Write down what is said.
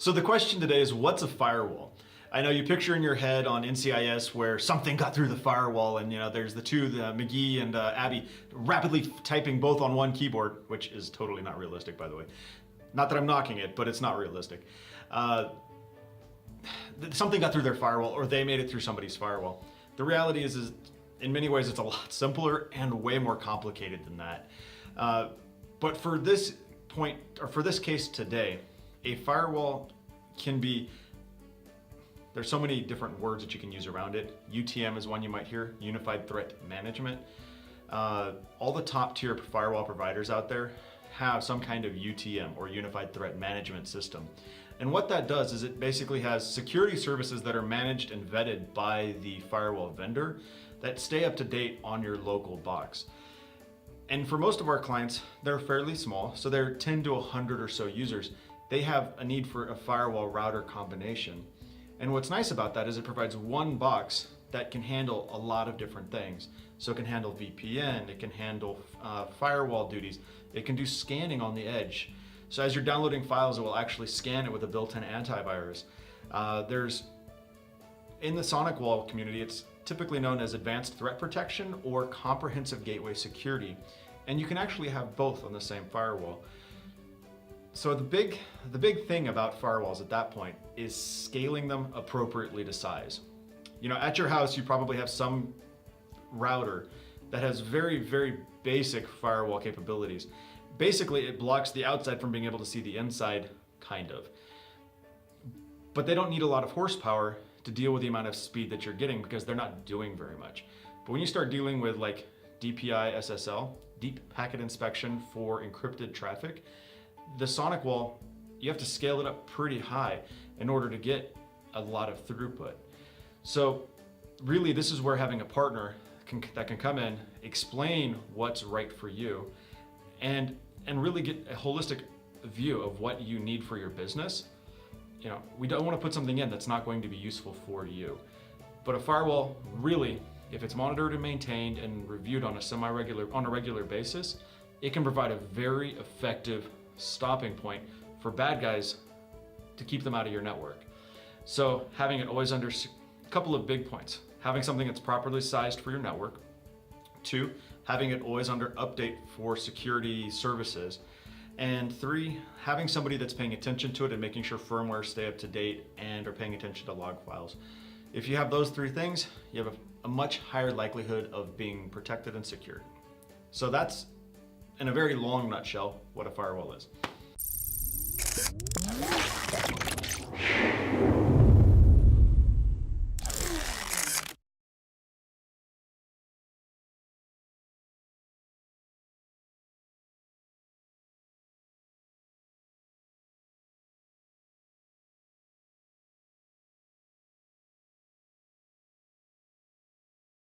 So the question today is, what's a firewall? I know you picture in your head on NCIS where something got through the firewall and there's the two, McGee and Abby, rapidly typing both on one keyboard, which is totally not realistic, by the way. Not that I'm knocking it, but it's not realistic. Something got through their firewall or they made it through somebody's firewall. The reality is in many ways it's a lot simpler and way more complicated than that. But for this point, or for this case today, a firewall can be, there's so many different words that you can use around it. UTM is one you might hear, Unified Threat Management. All the top tier firewall providers out there have some kind of UTM or Unified Threat Management system. And what that does is it basically has security services that are managed and vetted by the firewall vendor that stay up to date on your local box. And for most of our clients, they're fairly small, so they're 10 to 100 or so users. They have a need for a firewall router combination. And what's nice about that is it provides one box that can handle a lot of different things. So it can handle VPN, it can handle firewall duties, it can do scanning on the edge. So as you're downloading files, it will actually scan it with a built-in antivirus. In the SonicWall community, it's typically known as Advanced Threat Protection or Comprehensive Gateway Security. And you can actually have both on the same firewall. So the big thing about firewalls at that point is scaling them appropriately to size. At your house, you probably have some router that has very, very basic firewall capabilities. Basically, it blocks the outside from being able to see the inside, kind of. But they don't need a lot of horsepower to deal with the amount of speed that you're getting because they're not doing very much. But when you start dealing with like DPI SSL, Deep Packet Inspection for encrypted traffic, the SonicWall, you have to scale it up pretty high in order to get a lot of throughput. So really, this is where having a partner that can come in, explain what's right for you, and really get a holistic view of what you need for your business. We don't want to put something in that's not going to be useful for you. But a firewall, really, if it's monitored and maintained and reviewed on a regular basis, it can provide a very effective stopping point for bad guys to keep them out of your network. So having it always under a couple of big points. Having something that's properly sized for your network. 2, having it always under update for security services. And 3, having somebody that's paying attention to it and making sure firmware stay up to date and are paying attention to log files. If you have those 3 things, you have a much higher likelihood of being protected and secured. So that's, in a very long nutshell, what a firewall is.